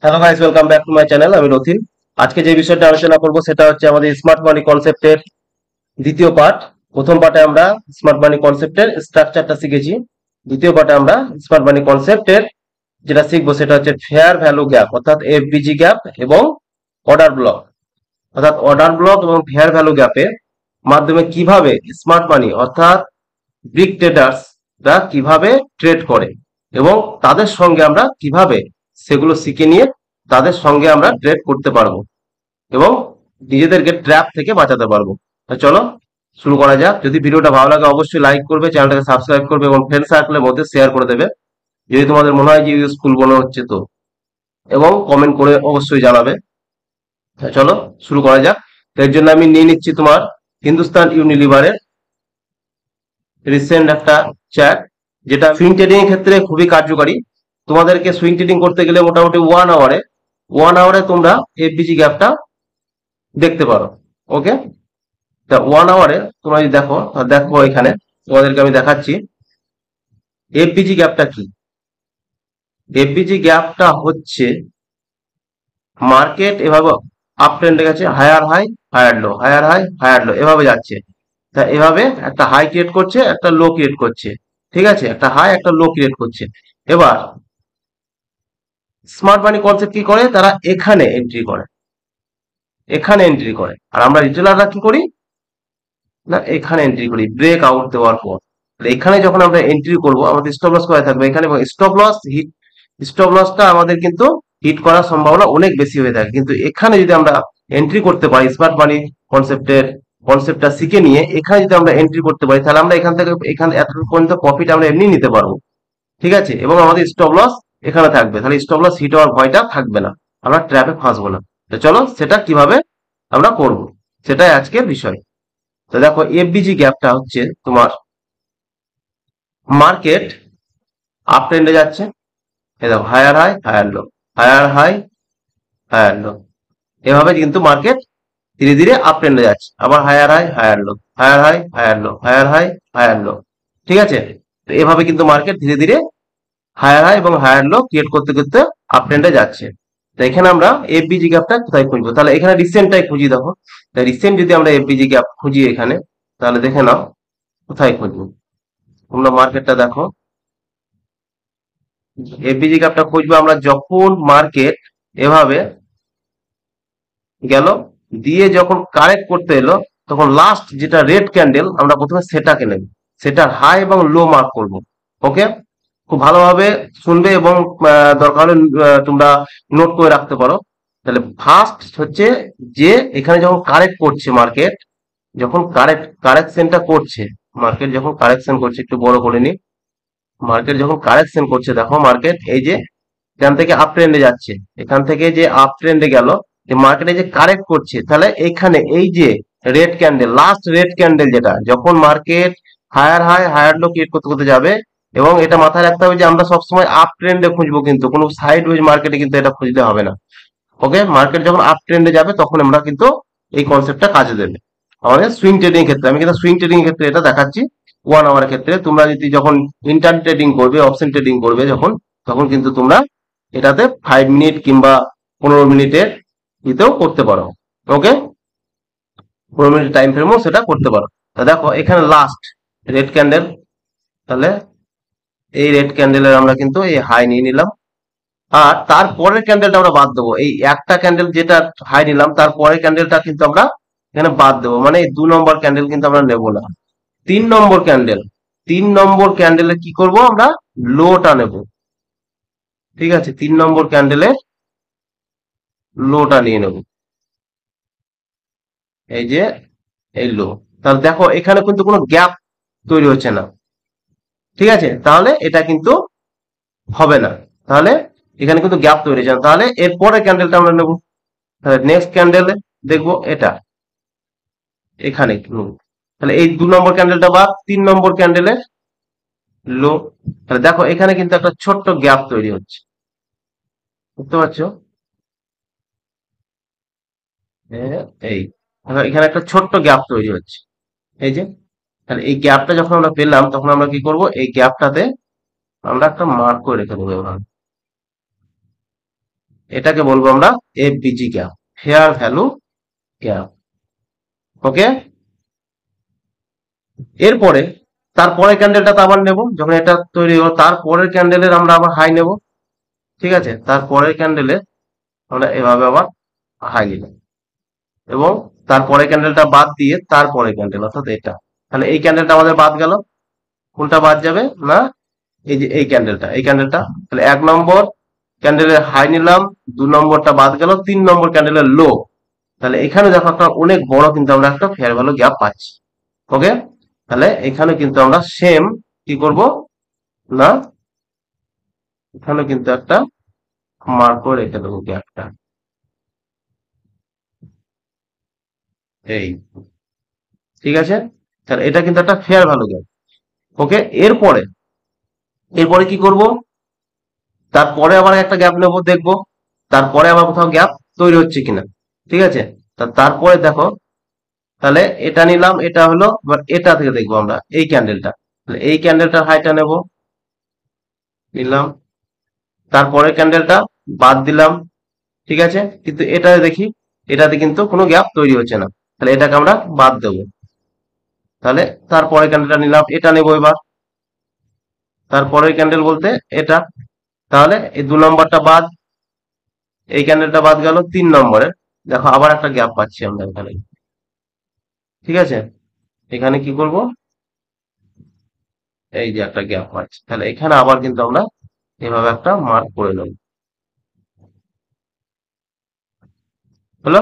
Hello guys, welcome back to my channel. আমি রথিন। আজকে যে বিষয়টা আলোচনা করব সেটা হচ্ছে আমাদের স্মার্ট মানি কনসেপ্টের দ্বিতীয় পার্ট। প্রথম পার্টে আমরা স্মার্ট মানি কনসেপ্টের স্ট্রাকচারটা শিখেছি। দ্বিতীয় পার্টে আমরা স্মার্ট মানি কনসেপ্টের যেটা শিখবো সেটা হচ্ছে ফেয়ার ভ্যালু গ্যাপ, অর্থাৎ এফবিজি গ্যাপ এবং অর্ডার ব্লক। অর্থাৎ অর্ডার ব্লক এবং ফেয়ার ভ্যালু গ্যাপের মাধ্যমে কিভাবে স্মার্ট মানি অর্থাৎ ব্রিক ট্রেডার্সরা কিভাবে ট্রেড করে এবং তাদের সঙ্গে আমরা কিভাবে সেগুলো শিখে নিয়ে তাদের সঙ্গে আমরা ট্রেড করতে পারবো এবং নিজেদেরকে ট্র্যাপ থেকে বাঁচাতে পারবো। তো চলো শুরু করা যাক। যদি ভিডিওটা ভালো লাগে অবশ্যই লাইক করবে, চ্যানেলটাকে সাবস্ক্রাইব করবে এবং ফ্রেন্ড সার্কেলের মধ্যে শেয়ার করে দেবে যদি তোমাদের মনে হয় যে ইউজফুল মনে হচ্ছে তো, এবং কমেন্ট করে অবশ্যই জানাবে। তো চলো শুরু করা যাক। তো এর জন্য আমি নিয়ে নিচ্ছি তোমার হিন্দুস্তান ইউনিলিভারের রিসেন্ট একটা চ্যাট, যেটা সুইং ট্রেডিং এর ক্ষেত্রে খুবই কার্যকারী। তোমাদেরকে সুইং ট্রেডিং করতে গেলে মোটামুটি ওয়ান আওয়ারে তোমরা এফবিজি গ্যাপটা দেখতে পারো। ওকে, তা ওয়ান আওয়ারে তোমরা যদি দেখো, দেখো এখানে তোমাদেরকে আমি দেখাচ্ছি এফবিজি গ্যাপটা কি। এফবিজি গ্যাপটা হচ্ছে মার্কেট এভাবে আপ ট্রেন্ডে গেছে, higher high higher low, higher high higher low, এভাবে যাচ্ছে। তা এভাবে একটা হাই ক্রিয়েট করছে, একটা লো ক্রিয়েট করছে, ঠিক আছে, একটা হাই একটা লো ক্রিয়েট করছে। এবার স্মার্ট মানি কনসেপ্ট কি করে, তারা এখানে এন্ট্রি করে, এখানে এন্ট্রি করে। আর আমরা রিটেলাররা কি করি না, এখানে এন্ট্রি করি ব্রেক আউট দেওয়ার পর। এখানে যখন আমরা এন্ট্রি করব আমাদের স্টপ লস কোথায় থাকবে, এখানে। এবং স্টপ লসটা আমাদের কিন্তু হিট করার সম্ভাবনা অনেক বেশি হয়ে থাকে। কিন্তু এখানে যদি আমরা এন্ট্রি করতে পারি, স্মার্ট মানি কনসেপ্টটা শিখে নিয়ে এখানে যদি আমরা এন্ট্রি করতে পারি, তাহলে আমরা এখান থেকে এখানে এতটুকু পর্যন্ত প্রফিট আমরা এমনি নিতে পারবো, ঠিক আছে। এবং আমাদের স্টপ লস এখানে থাকবে, তাহলে স্টপ লস হিট হওয়ার ভয়টা থাকবে না, আমরা ট্র্যাপে ফাঁসবো না। তো চলো সেটা কিভাবে আমরা করব, সেটাই আজকের বিষয়। তো দেখো এফবিজি গ্যাপটা হচ্ছে তোমার মার্কেট আপ ট্রেন্ডে যাচ্ছে, এই দেখো higher high higher low, higher high higher low, এভাবে কিন্তু মার্কেট ধীরে ধীরে আপ ট্রেন্ডে যাচ্ছে। আবার higher high higher low, higher high higher low, higher high higher low, ঠিক আছে। তো এভাবে কিন্তু মার্কেট ধীরে ধীরে হায়ার হাই এবং হায়ার লো ক্রিয়েট করতে করতে আপ ট্রেন্ডে যাচ্ছে। তো এখানে আমরা এফবিজি গ্যাপটা কোথায় খুঁজবো, তাহলে এখানে রিসেন্টটাই খুঁজি। দেখো রিসেন্ট যদি আমরা এফবিজি গ্যাপ খুঁজি এখানে, তাহলে দেখে নাও কোথায় খুঁজবো। তোমরা মার্কেটটা দেখো, এফবিজি গ্যাপটা খুঁজবো আমরা যখন মার্কেট এভাবে গেল, দিয়ে যখন কারেক্ট করতে এলো, তখন লাস্ট যেটা রেড ক্যান্ডেল আমরা প্রথমে সেটাকে নেব, সেটার হাই এবং লো মার্ক করব। ওকে, খুব ভালোভাবে শুনবে এবং দরকার হলে তোমরা নোট করে রাখতে পারো। তাহলে ফার্স্ট হচ্ছে যে এখানে যখন কারেক্ট করছে মার্কেট, যখন কারেকশনটা করছে, মার্কেট যখন কারেকশন করছে, একটু বড় করে নি, মার্কেট যখন কারেকশন করছে, দেখো মার্কেট এই যে এখান থেকে আপ ট্রেন্ডে যাচ্ছে, এখান থেকে যে আপ ট্রেন্ডে গেল, মার্কেটে যে কারেক্ট করছে, তাহলে এখানে এই যে red candle, last red candle, যেটা যখন market higher high higher low create করতে করতে যাবে। এবং এটা মাথায় রাখতে হবে যে আমরা সবসময় আপ ট্রেন্ডে খুঁজবো, কিন্তু কোনো সাইড ওয়েজ মার্কেটে কিন্তু এটা খুঁজলে হবে না। ওকে, মার্কেট যখন আপ ট্রেন্ডে যাবে তখন আমরা কিন্তু এই কনসেপ্টটা কাজে দেবে আমাদের সুইং ট্রেডিং ক্ষেত্রে। আমি কিন্তু সুইং ট্রেডিং ক্ষেত্রে এটা দেখাচ্ছি। ওয়ান আওয়ার ক্ষেত্রে তোমরা যদি যখন ইন্টার ট্রেডিং করবে, অপশন ট্রেডিং করবে যখন, তখন কিন্তু তোমরা এটাতে 5 মিনিট কিংবা 15 মিনিটের ইতেও করতে পারো। ওকে, 15 মিনিট টাইম ফ্রেমও সেটা করতে পারো। তা দেখো এখানে লাস্ট রেড ক্যান্ডেল, তাহলে এই রেড ক্যান্ডেলের আমরা কিন্তু এই হাই নিয়ে নিলাম। আর তারপরের ক্যান্ডেলটা আমরা বাদ দেবো, এই একটা ক্যান্ডেল যেটা হাই নিলাম তারপরের ক্যান্ডেলটা কিন্তু আমরা এখানে বাদ দেবো, মানে এই 2 নম্বর ক্যান্ডেল কিন্তু আমরা নেব না। 3 নম্বর ক্যান্ডেল, 3 নম্বর ক্যান্ডেলে কি করব আমরা, লোটা নেব, ঠিক আছে। 3 নম্বর ক্যান্ডেলে লোটা নিয়ে নেব, এই যে এই লো। তাহলে দেখো এখানে কিন্তু কোনো গ্যাপ তৈরি হচ্ছে না, ঠিক আছে, তাহলে এটা কিন্তু হবে না। তাহলে এখানে কিন্তু গ্যাপ তৈরি হচ্ছে না, তাহলে এরপরের ক্যান্ডেলটা আমরা নেব। তাহলে নেক্সট ক্যান্ডেলে দেখবো এটা এখানে তাহলে এই 2 নম্বর ক্যান্ডেলটা বা 3 নম্বর ক্যান্ডেলের লো। তাহলে দেখো এখানে কিন্তু একটা ছোট্ট গ্যাপ তৈরি হচ্ছে, বুঝতে পারছো? এই দেখো এখানে একটা ছোট্ট গ্যাপ তৈরি হচ্ছে, এই যে। তাহলে এই গ্যাপটা যখন আমরা পেলাম তখন আমরা কি করব, এই গ্যাপটাতে আমরা একটা মার্ক করে রেখে দেবো এবার। এটাকে বলবো আমরা FVG gap, fair value gap. Okay, এরপরে তারপরে ক্যান্ডেলটা তো আবার নেব, যখন এটা তৈরি হলো তারপরের ক্যান্ডেলের আমরা আবার হাই নেব। ঠিক আছে, তারপরের ক্যান্ডেলে আমরা এভাবে আবার হাই নিলাম, এবং তারপরে ক্যান্ডেলটা বাদ দিয়ে তারপরে ক্যান্ডেল অর্থাৎ এটা, তাহলে এই ক্যান্ডেলটা আমাদের বাদ গেল। কোনটা বাদ যাবে না, এই যে এই ক্যান্ডেলটা, এই ক্যান্ডেলটা, তাহলে 1 নম্বর ক্যান্ডেলের হাই নিলাম, 2 নম্বরটা বাদ গেল, 3 নম্বর ক্যান্ডেলের লো। তাহলে এখানে দেখো একটা অনেক বড় কিন্তু আমরা একটা ফেয়ার ভ্যালু গ্যাপ পাচ্ছি। ওকে, তাহলে এখানে কিন্তু আমরা সেম কি করব না, এখানে কিন্তু একটা মার্ক করে রেখে দেবো গ্যাপটা, এই, ঠিক আছে। তাহলে এটা কিন্তু একটা ফেয়ার ভ্যালু গ্যাপ। ওকে, এরপরে এরপরে কি করব, তারপরে আবার একটা গ্যাপ নেব, দেখবো তারপরে আবার কোথাও গ্যাপ তৈরি হচ্ছে কিনা। ঠিক আছে, তারপরে দেখো, তাহলে এটা নিলাম, এটা হলো, এবার এটা থেকে দেখবো আমরা এই ক্যান্ডেলটা, তাহলে এই ক্যান্ডেলটার হাইটা নেব, নিলাম, তারপরে ক্যান্ডেলটা বাদ দিলাম। ঠিক আছে, কিন্তু এটা দেখি, এটাতে কিন্তু কোনো গ্যাপ তৈরি হচ্ছে না, তাহলে এটাকে আমরা বাদ দেবো। তাহলে তারপরে ক্যান্ডেলটা নিলাম, এটা নেবো এবার, তারপরের ক্যান্ডেল বলতে এটা, তাহলে এই 2 নম্বরটা বাদ, এই ক্যান্ডেলটা বাদ গেল, 3 নম্বরে দেখো আবার একটা গ্যাপ পাচ্ছি আমরা এখানে। ঠিক আছে, এখানে কি করব, এই যে একটা গ্যাপ পাচ্ছি, তাহলে এখানে আবার কিন্তু আমরা এভাবে একটা মার্ক করে নেব, হলো।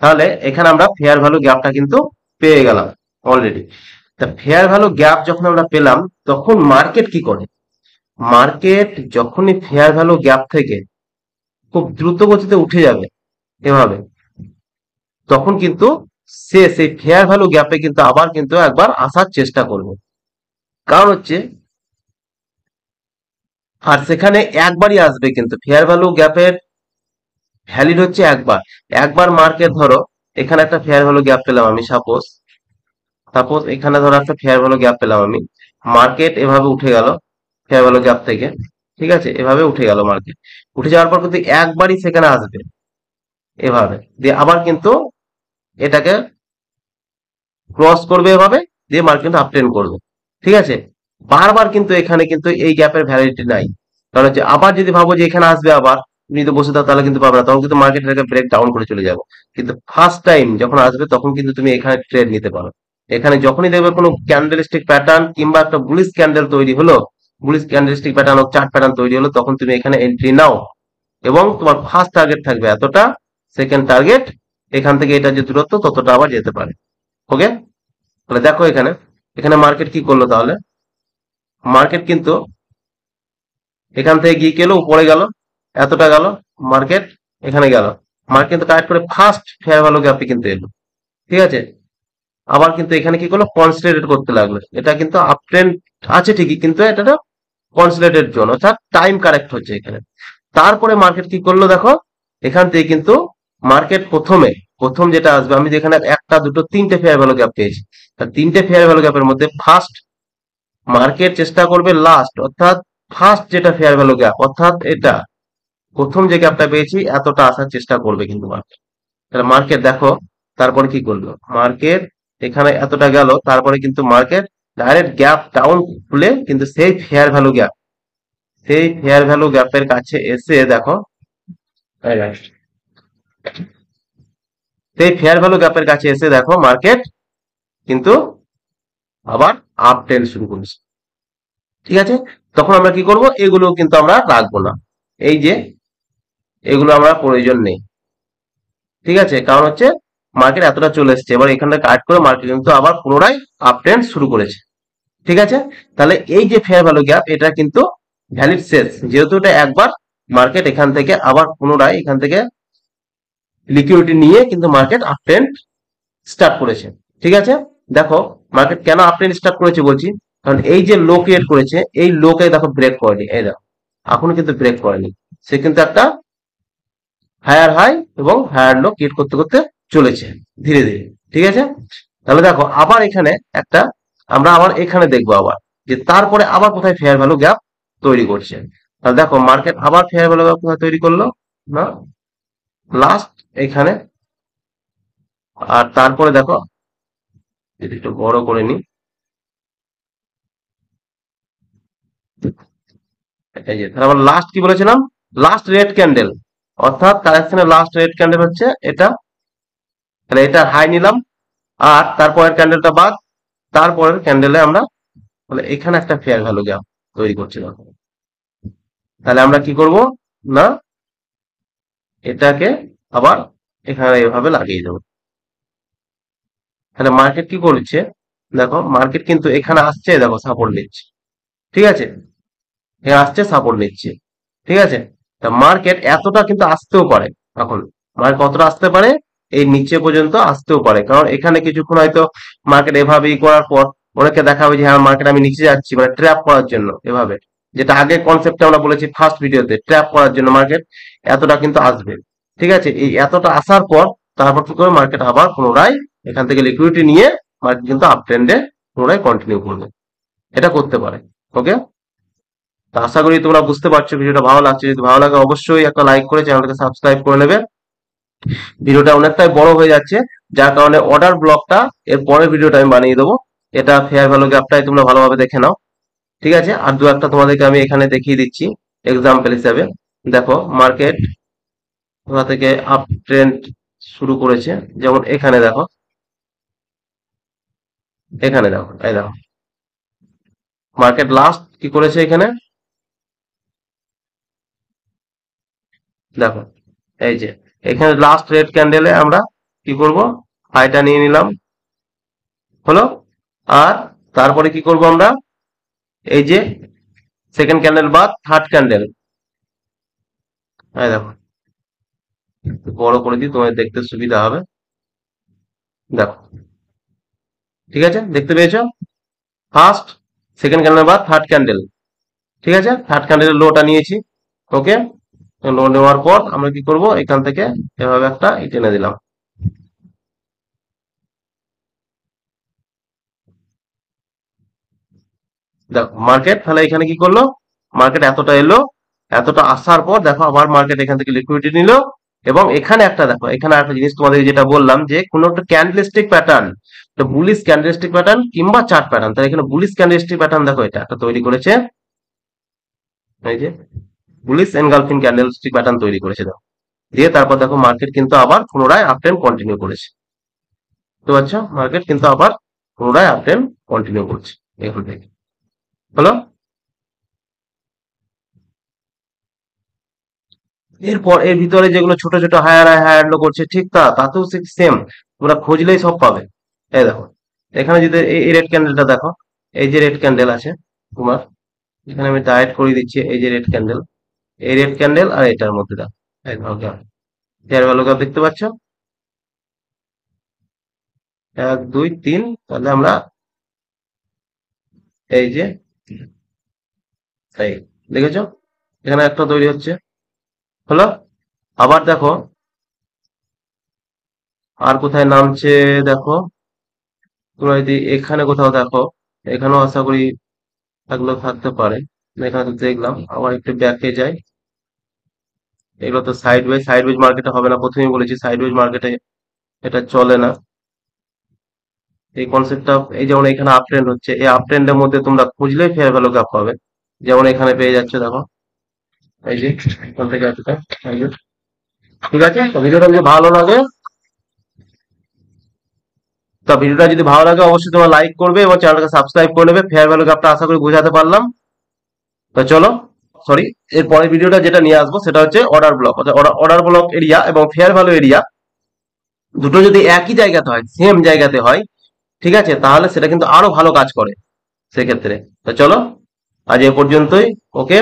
তাহলে এখানে আমরা ফেয়ার ভ্যালু গ্যাপটা কিন্তু পেয়ে গেলাম অলরেডি। তা ফেয়ার ভ্যালু গ্যাপ যখন আমরা পেলাম, তখন মার্কেট কি করে, মার্কেট যখনই ফেয়ার ভ্যালু গ্যাপ থেকে খুব দ্রুত গতিতে উঠে যাবে এভাবে, তখন কিন্তু সে সেই ফেয়ার ভ্যালু গ্যাপে কিন্তু আবার কিন্তু একবার আসার চেষ্টা করবে। কারণ হচ্ছে, আর সেখানে একবারই আসবে, কিন্তু ফেয়ার ভ্যালু গ্যাপের ভ্যালিড হচ্ছে একবার। একবার মার্কেট ধরো এখানে একটা ফেয়ার ভ্যালু গ্যাপ পেলাম আমি, সাপোজ সাপোজ এখানে ধরো একটা ফেয়ার ভ্যালু গ্যাপ পেলাম আমি, মার্কেট এভাবে উঠে গেল ফেয়ার ভ্যালু গ্যাপ থেকে। ঠিক আছে, এভাবে উঠে গেল মার্কেট, উঠে যাওয়ার পর কিন্তু একবারই সেখানে আসবে এভাবে, দিয়ে আবার কিন্তু এটাকে ক্রস করবে এভাবে, দিয়ে মার্কেট আপ ট্রেন্ড করবে। ঠিক আছে, বারবার কিন্তু এখানে কিন্তু এই গ্যাপের ভ্যালিডিটি নাই। কারণ হচ্ছে আবার যদি ভাবো যে এখানে আসবে আবার, তুমি যদি বসে থাকো তাহলে কিন্তু পাবে না, তখন কিন্তু মার্কেট এটাকে ব্রেক ডাউন করে চলে যাবো। কিন্তু ফার্স্ট টাইম যখন আসবে তখন কিন্তু তুমি এখানে ট্রেড নিতে পারো। এখানে যখনই দেখবে কোনো ক্যান্ডেলস্টিক প্যাটার্ন কিংবা একটা বুলিশ ক্যান্ডেল তৈরি হলো, বুলিশ ক্যান্ডেলস্টিক প্যাটার্ন হোক, চার্ট প্যাটার্ন তৈরি হলো, তখন তুমি এখানে এন্ট্রি নাও, এবং তোমার ফার্স্ট টার্গেট থাকবে এতটা, সেকেন্ড টার্গেট এখান থেকে এটা যে দূরত্ব ততটা আবার যেতে পারে। ওকে, তাহলে দেখো এখানে, এখানে মার্কেট কি করলো, তাহলে মার্কেট কিন্তু এখান থেকে গিয়ে গেল উপরে গেল, এতটা গেল, মার্কেট এখানে গেল, মার্কেট কিন্তু কারেক্ট করে ফার্স্ট ফেয়ার ভ্যালু গ্যাপে কিন্তু এলো। ঠিক আছে, আবার কিন্তু এখানে কি করলো, কনসলিডেট করতে লাগলো, এটা কিন্তু আপ ট্রেন্ড আছে ঠিকই, কিন্তু এটা কনসলিডেট জোন, অর্থাৎ টাইম কারেক্ট হচ্ছে এখানে। তারপরে মার্কেট কি করলো দেখো, এখান থেকে কিন্তু মার্কেট প্রথম যেটা আসবে, আমি যেখানে একটা দুটো তিনটে ফেয়ার ভ্যালু গ্যাপ পেয়েছি, তিনটে ফেয়ার ভ্যালু গ্যাপের মধ্যে ফার্স্ট মার্কেট চেষ্টা করবে লাস্ট, অর্থাৎ ফার্স্ট যেটা ফেয়ার ভ্যালু গ্যাপ, অর্থাৎ এটা প্রথম যে গ্যাপটা পেয়েছি এতটা আসার চেষ্টা করবে কিন্তু মার্কেট। তাহলে মার্কেট দেখো তারপরে কি করলো, মার্কেট এখানে এতটা গেল, তারপরে কিন্তু মার্কেট ডাইরেক্ট গ্যাপ ডাউন খুলে কিন্তু সেই ফেয়ার ভ্যালু গ্যাপের কাছে এসে দেখো, সেই ফেয়ার ভ্যালু গ্যাপের কাছে এসে দেখো মার্কেট কিন্তু আবার আপ ট্রেন্ড শুরু করেছে। ঠিক আছে, তখন আমরা কি করব, এগুলো কিন্তু আমরা রাখবো না, এই যে এগুলো আমরা প্রয়োজন নেই। ঠিক আছে, কারণ হচ্ছে মার্কেট এতটা চলে এসেছে, এবার এখানটা কাট করে মার্কেট কিন্তু আবার পুনরায় আপ ট্রেন্ড শুরু করেছে। ঠিক আছে, তাহলে এই যে ফেয়ার ভ্যালু গ্যাপ এটা কিন্তু ভ্যালিড শেষ, যেহেতু এটা একবার মার্কেট এখান থেকে আবার পুনরায় এখান থেকে লিকুইডিটি নিয়ে কিন্তু মার্কেট আপ ট্রেন্ড স্টার্ট করেছে। ঠিক আছে, দেখো মার্কেট কেন আপ ট্রেন্ড স্টার্ট করেছে বলছি, কারণ এই যে লো ক্রিয়েট করেছে, এই লোকে দেখো ব্রেক করেনি, এই দেখো এখনো কিন্তু ব্রেক করেনি, সে কিন্তু একটা হায়ার হাই এবং হায়ার লো ক্রিয়েট করতে করতে চলেছে ধীরে ধীরে। ঠিক আছে, তাহলে দেখো আবার এখানে একটা, আমরা আবার এখানে দেখবো আবার যে তারপরে আবার কোথায় ফেয়ার ভ্যালু গ্যাপ তৈরি করছে। তাহলে দেখো মার্কেট আবার ফেয়ার ভ্যালু গ্যাপ কোথায় তৈরি করলো, না, লাস্ট এখানে। আর তারপরে দেখো, যদি একটু বড় করে নি, এই যে তাহলে আমরা লাস্ট কি বলেছিলাম, লাস্ট রেড ক্যান্ডেল, অর্থাৎ কারেকশনের লাস্ট রেড ক্যান্ডেল হচ্ছে এটা। তাহলে এটা হাই নিলাম, আর তারপরের ক্যান্ডেলটা বাদ, তারপরের ক্যান্ডেলে আমরা, তাহলে এখানে একটা ফেয়ার ভ্যালু গ্যাপ তৈরি করছিলাম। তাহলে আমরা কি করব, না এটাকে আবার এখানে এভাবে লাগিয়ে দেবো। তাহলে মার্কেট কি করছে, দেখো মার্কেট কিন্তু এখানে আসছে, দেখো সাপোর্ট নিচ্ছে, ঠিক আছে, এ আসছে সাপোর্ট নিচ্ছে, ঠিক আছে। তা মার্কেট এতটা কিন্তু আসতেও পারে, এখন মার্কেট কতটা আসতে পারে, এই নিচে পর্যন্ত আসতেও পারে, কারণ এখানে কিছুক্ষণ হয়তো মার্কেট এভাবে করার পর অনেকে দেখাবে যে হ্যাঁ মার্কেট আমি নিচে যাচ্ছি, মানে ট্র্যাপ করার জন্য এভাবে, যেটা আগে কনসেপ্টে আমরা বলেছি ফার্স্ট ভিডিওতে, ট্র্যাপ করার জন্য মার্কেট এতটা কিন্তু আসবে, ঠিক আছে। এই এতটা আসার পর তারপর কি করে মার্কেট আবার পুনরায় এখান থেকে লিকুইডিটি নিয়ে মার্কেট কিন্তু আপ ট্রেন্ডে পুনরায় কন্টিনিউ করবে, এটা করতে পারে। ওকে, তো আশা করি তোমরা বুঝতে পারছো, ভিডিওটা ভালো লাগছে, যদি ভালো লাগে অবশ্যই একটা লাইক করে চ্যানেলটাকে সাবস্ক্রাইব করে নেবে। ভিডিওটা অনেকটাই বড় হয়ে যাচ্ছে, যার কারণে অর্ডার ব্লকটা এর পরের ভিডিওটা আমি বানিয়ে দেবো। এটা ফেয়ার ভ্যালু গ্যাপটাই তোমরা ভালোভাবে দেখে নাও, ঠিক আছে। আর দু একটা তোমাদেরকে আমি এখানে দেখিয়ে দিচ্ছি এক্সাম্পল হিসেবে। দেখো মার্কেট কোথা থেকে আপ ট্রেন্ড শুরু করেছে, যেমন এখানে দেখো, এখানে দেখো, এই দেখো মার্কেট লাস্ট কি করেছে এখানে, দেখো এই যে এখানে লাস্ট রেড ক্যান্ডেলে আমরা কি করব, হাইটা নিয়ে নিলাম, হলো। আর তারপরে কি করব আমরা, এই যে সেকেন্ড ক্যান্ডেল বা থার্ড ক্যান্ডেল, এই দেখো একটু বড় করে দিই তোমাদের দেখতে সুবিধা হবে, দেখো, ঠিক আছে, দেখতে পেয়েছো, ফার্স্ট সেকেন্ড ক্যান্ডেল বা থার্ড ক্যান্ডেল, ঠিক আছে। থার্ড ক্যান্ডেলের লোটা নিয়েছি, ওকে। লো নেওয়ার পর আমরা কি করব, এখান থেকে এভাবে একটা টেনে দিলাম, দেখো মার্কেট তাহলে এখানে কি করলো, মার্কেট এতটা এলো, এতটা আসার পর দেখো আবার মার্কেট এখান থেকে লিকুইডিটি নিল, এবং এখানে একটা দেখো, এখানে একটা জিনিস তোমাদের যেটা বললাম যে কোনো একটা candlestick pattern, bullish candlestick pattern কিংবা চার্ট প্যাটার্ন, তাহলে এখানে বুলিশ ক্যান্ডেলস্টিক প্যাটার্ন দেখো এটা একটা তৈরি করেছে, এই যে বুলিশ এনগালফিং ক্যান্ডেলস্টিক প্যাটার্ন তৈরি করেছে, দেখো দিয়ে তারপর দেখো মার্কেট কিন্তু আবার পুনরায় আপ ট্রেন্ড কন্টিনিউ করেছে, তো আচ্ছা মার্কেট কিন্তু আবার পুনরায় আপ ট্রেন্ড কন্টিনিউ করছে এখান থেকে, হলো। এরপর এর ভিতরে যেগুলো ছোট ছোট হায়ার হাই হায়ার লো করছে, ঠিক তাতেও সেম, তোমরা খুঁজলেই সব পাবে। এই দেখো এখানে যদি এই রেড ক্যান্ডেলটা দেখো, এই যে রেড ক্যান্ডেল আছে তোমার, এখানে আমি ডায়েট করে দিচ্ছি, এই যে রেড ক্যান্ডেল, এই রেড ক্যান্ডেল আর এটার মধ্যে দেখো, এই দেখো ফেয়ার ভ্যালু গ্যাপ দেখতে পাচ্ছ, 1 2 3, তাহলে আমরা এই যে এই দেখেছো এখানে একটা তৈরি হচ্ছে, হলো। আবার দেখো আর কোথায় নামছে, দেখো তোমরা যদি এখানে কোথাও দেখো, এখানেও আশা করি থাকলেও থাকতে পারে, এখানে তো দেখলাম, আবার একটু ব্যাকে যাই, এগুলো তো সাইড ওয়েজ মার্কেটে হবে না, প্রথমেই বলেছি সাইড ওয়েজ মার্কেটে এটা চলে না, এই কনসেপ্টটা। এই যেমন এখানে আপ ট্রেন্ড হচ্ছে, এই আপ ট্রেন্ডের মধ্যে তোমরা খুঁজলেই ফেয়ার ভ্যালু গ্যাপ পাবে, যেমন এখানে পেয়ে যাচ্ছে দেখো, এই যে এখান থেকে এতটা, এই যে, ঠিক আছে। তো ভিডিওটা যদি ভালো লাগে, তো ভিডিওটা যদি ভালো লাগে অবশ্যই তোমরা লাইক করবে এবং চ্যানেলটাকে সাবস্ক্রাইব করে নেবে। ফেয়ার ভ্যালু গ্যাপটা আশা করি বোঝাতে পারলাম। তো চলো, সরি, এর পরের ভিডিওটা যেটা নিয়ে আসবো সেটা হচ্ছে order block, order block area এবং ফেয়ার ভ্যালু এরিয়া দুটো যদি একই জায়গাতে হয়, সেম জায়গাতে হয়, ঠিক আছে, তাহলে সেটা কিন্তু আরো ভালো কাজ করে সেক্ষেত্রে। তো চলো আজ এ পর্যন্তই, ওকে,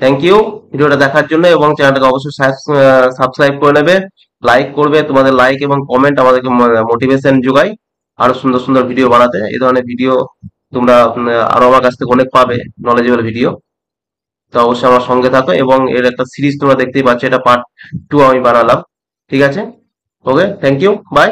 থ্যাংক ইউ ভিডিওটা দেখার জন্য, এবং চ্যানেলটাকে অবশ্যই সাবস্ক্রাইব করে নেবে, লাইক করবে, তোমাদের লাইক এবং কমেন্ট আমাদেরকে মোটিভেশন যোগায় আরো সুন্দর সুন্দর ভিডিও বানাতে। এই ধরনের ভিডিও তোমরা আরো আমার কাছ থেকে অনেক পাবে, নলেজেবল ভিডিও। তো অবশ্যই আমার সঙ্গে থাকো, এবং এর একটা সিরিজ তোমরা দেখতেই পাচ্ছ, এটা পার্ট 2 আমি বানালাম, ঠিক আছে। ওকে, থ্যাংক ইউ, বাই।